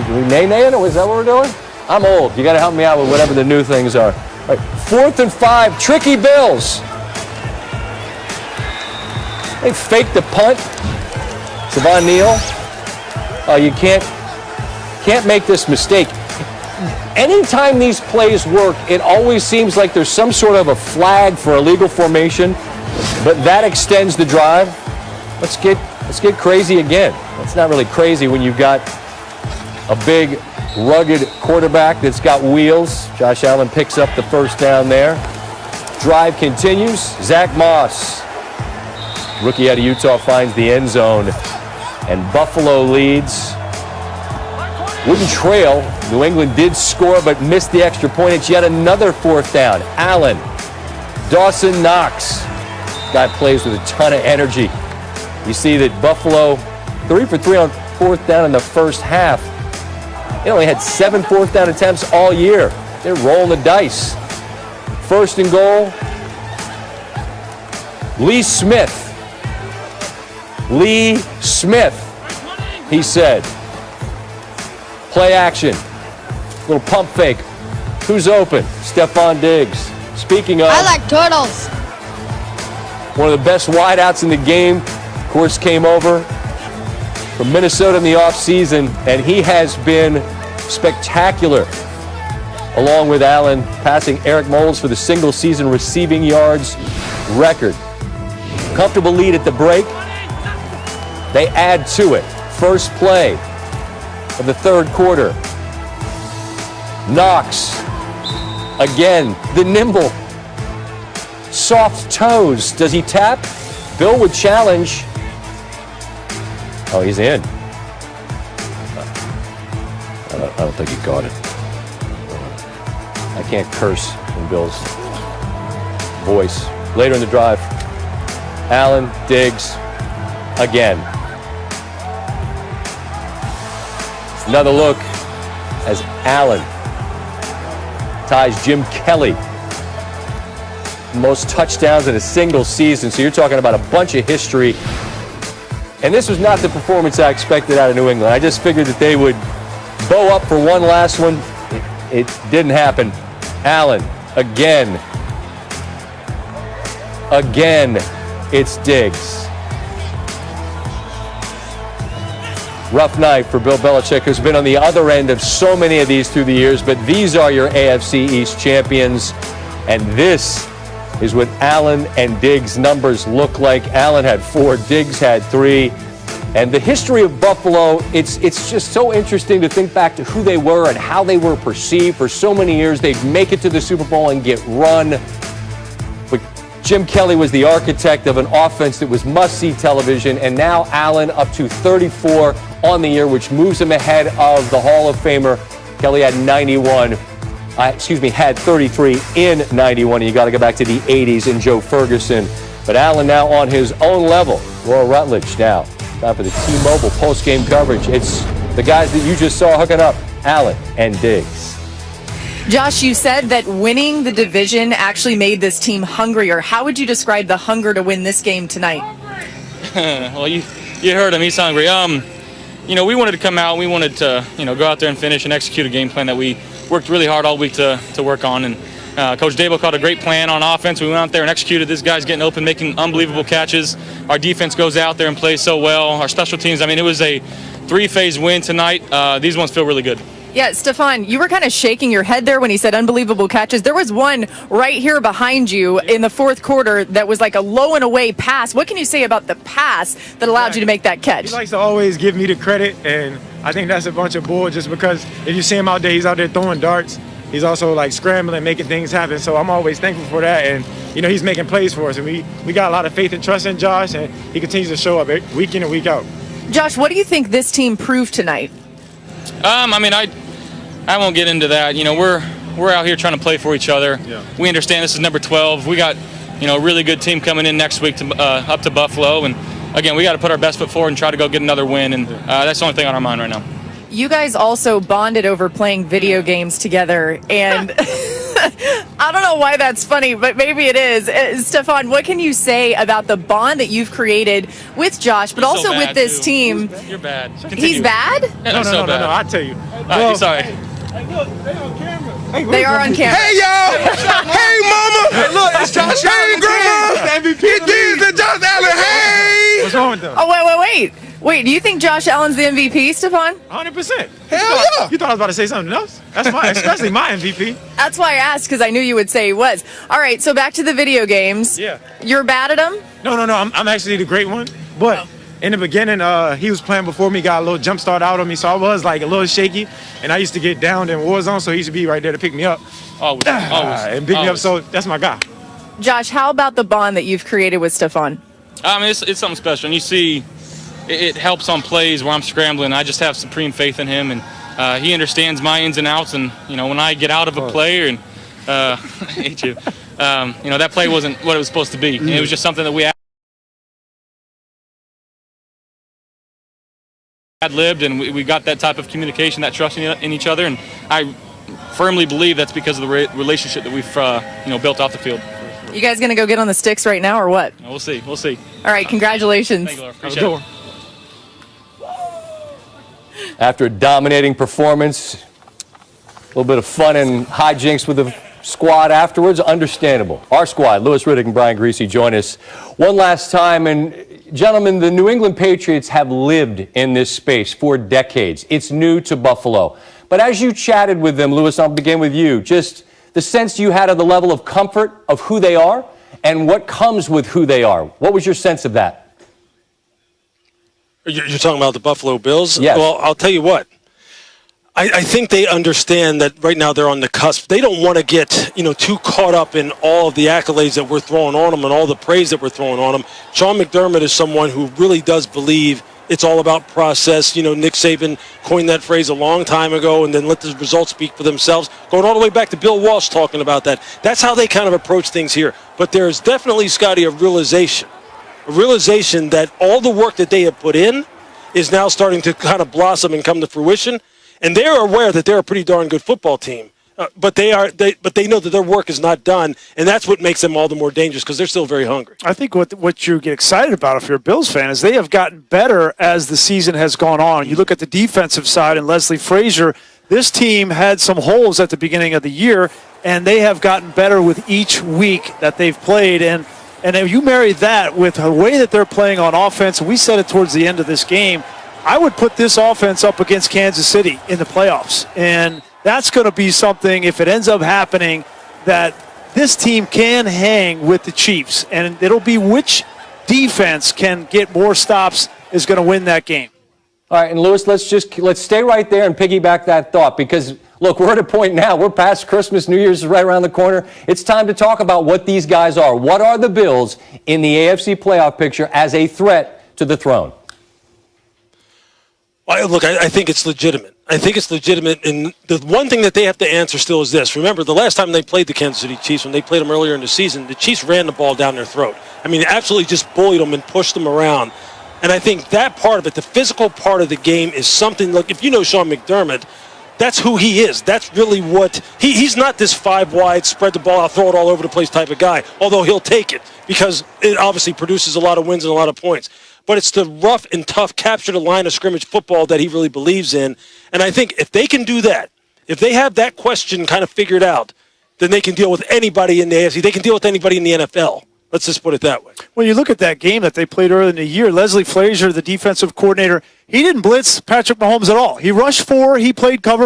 we nay-naying it? Is that what we're doing? I'm old. You got to help me out with whatever the new things are. All right, 4th and 5. Tricky Bills. They faked the punt. Savon Neal. Oh, you can't make this mistake. Anytime these plays work, it always seems like there's some sort of a flag for illegal formation, but that extends the drive. Let's get crazy again. It's not really crazy when you've got a big, rugged quarterback that's got wheels. Josh Allen picks up the first down there. Drive continues. Zach Moss, rookie out of Utah, finds the end zone, and Buffalo leads. Wouldn't trail. New England did score but missed the extra point. It's yet another 4th down. Allen, Dawson Knox. Guy plays with a ton of energy. You see that Buffalo 3 for 3 on 4th down in the first half. They only had 7 4th down attempts all year. They're rolling the dice. 1st and goal. Lee Smith, he said. Play action. Little pump fake. Who's open? Stephon Diggs. Speaking of, I like turtles. One of the best wideouts in the game. Of course, came over from Minnesota in the offseason, and he has been spectacular. Along with Allen, passing Eric Moles for the single-season receiving yards record. Comfortable lead at the break. They add to it. First play of the 3rd quarter. Knox, again, the nimble, soft toes. Does he tap? Bill would challenge. Oh, he's in. I don't think he caught it. I can't curse in Bill's voice. Later in the drive, Allen, Diggs, again. Another look as Allen ties Jim Kelly. Most touchdowns in a single season. So you're talking about a bunch of history. And this was not the performance I expected out of New England. I just figured that they would bow up for one last one. It didn't happen. Allen, again. Again, it's Diggs. Rough night for Bill Belichick, who's been on the other end of so many of these through the years, but these are your AFC East champions, and this is what Allen and Diggs' numbers look like. Allen had 4, Diggs had 3, and the history of Buffalo, it's just so interesting to think back to who they were and how they were perceived. For so many years, they'd make it to the Super Bowl and get run. But Jim Kelly was the architect of an offense that was must-see television, and now Allen up to 34 on the year, which moves him ahead of the Hall of Famer. Kelly had had 33 in 91. You got to go back to the 80s and Joe Ferguson. But Allen now on his own level. Royal Rutledge now. Time for the T-Mobile post-game coverage. It's the guys that you just saw hooking up, Allen and Diggs. Josh, you said that winning the division actually made this team hungrier. How would you describe the hunger to win this game tonight? Well, you heard him. He's hungry. We wanted to come out. We wanted to, go out there and finish and execute a game plan that we worked really hard all week to work on. And Coach Dable called a great plan on offense. We went out there and executed. This guy's getting open, making unbelievable catches. Our defense goes out there and plays so well. Our special teams, it was a 3-phase win tonight. These ones feel really good. Yeah, Stefan, you were kind of shaking your head there when he said unbelievable catches. There was one right here behind you in the 4th quarter that was like a low and away pass. What can you say about the pass that allowed you to make that catch? He likes to always give me the credit, and I think that's a bunch of bull just because if you see him out there, he's out there throwing darts. He's also like scrambling, making things happen. So I'm always thankful for that. And, he's making plays for us. And we got a lot of faith and trust in Josh, and he continues to show up week in and week out. Josh, what do you think this team proved tonight? I won't get into that. We're out here trying to play for each other. Yeah. We understand this is number 12. We got, a really good team coming in next week up to Buffalo. And, again, we got to put our best foot forward and try to go get another win. And that's the only thing on our mind right now. You guys also bonded over playing video games together. And I don't know why that's funny, but maybe it is. Stefan, what can you say about the bond that you've created with Josh, but also with this team? You're bad. He's bad? No, I tell you. right, sorry. They are on camera. Hey, y'all! Hey, mama! Hey, look, it's Josh Allen. Hey, grandma! It is Josh Allen. Hey! What's wrong with them? Oh, wait. Do you think Josh Allen's the MVP, Stephon? 100%. Hell yeah! You thought I was about to say something else? That's especially my MVP. That's why I asked, because I knew you would say he was. All right, so back to the video games. Yeah. You're bad at them? No. I'm actually the great one. But in the beginning, he was playing before me, got a little jump start out on me, so I was like a little shaky. And I used to get downed in war zone, so he used to be right there to pick me up. Always. And pick me up, so that's my guy. Josh, how about the bond that you've created with Stephon? I mean, it's something special. And you see, it helps on plays where I'm scrambling. I just have supreme faith in him, and he understands my ins and outs. And, when I get out of a play, and I hate you, that play wasn't what it was supposed to be. And it was just something that we ad-libbed, and we got that type of communication, that trust in each other. And I firmly believe that's because of the relationship that we've built off the field. You guys going to go get on the sticks right now or what? We'll see. We'll see. All right, congratulations. Thank you, Laura. Appreciate it. After a dominating performance, a little bit of fun and hijinks with the squad afterwards, understandable. Our squad, Louis Riddick and Brian Greasy, join us one last time. And gentlemen, the New England Patriots have lived in this space for decades. It's new to Buffalo. But as you chatted with them, Louis, I'll begin with you. Just the sense you had of the level of comfort of who they are and what comes with who they are. What was your sense of that? You're talking about the Buffalo Bills? Yes. Well, I'll tell you what. I think they understand that right now they're on the cusp. They don't want to get, too caught up in all of the accolades that we're throwing on them and all the praise that we're throwing on them. Sean McDermott is someone who really does believe it's all about process. Nick Saban coined that phrase a long time ago, and then let the results speak for themselves. Going all the way back to Bill Walsh talking about that. That's how they kind of approach things here. But there's definitely, Scotty, a realization that all the work that they have put in is now starting to kind of blossom and come to fruition. And they are aware that they're a pretty darn good football team. But they know that their work is not done, and that's what makes them all the more dangerous because they're still very hungry. I think what you get excited about if you're a Bills fan is they have gotten better as the season has gone on. You look at the defensive side and Leslie Frazier, this team had some holes at the beginning of the year, and they have gotten better with each week that they've played. And if you marry that with the way that they're playing on offense, and we said it towards the end of this game, I would put this offense up against Kansas City in the playoffs. And that's going to be something, if it ends up happening, that this team can hang with the Chiefs. And it'll be which defense can get more stops is going to win that game. All right, and Louis, let's stay right there and piggyback that thought because, look, we're at a point now. We're past Christmas. New Year's is right around the corner. It's time to talk about what these guys are. What are the Bills in the AFC playoff picture as a threat to the throne? Look, I think it's legitimate. And the one thing that they have to answer still is this. Remember, the last time they played the Kansas City Chiefs, when they played them earlier in the season, the Chiefs ran the ball down their throat. I mean, absolutely just bullied them and pushed them around. And I think that part of it, the physical part of the game, is something, look, if you know Sean McDermott, that's who he is. That's really what he's not this 5-wide, spread the ball out, throw it all over the place type of guy, although he'll take it because it obviously produces a lot of wins and a lot of points. But it's the rough and tough, capture the line of scrimmage football that he really believes in. And I think if they can do that, if they have that question kind of figured out, then they can deal with anybody in the AFC. They can deal with anybody in the NFL. Let's just put it that way. When you look at that game that they played earlier in the year, Leslie Frazier, the defensive coordinator, he didn't blitz Patrick Mahomes at all. He rushed 4, he played cover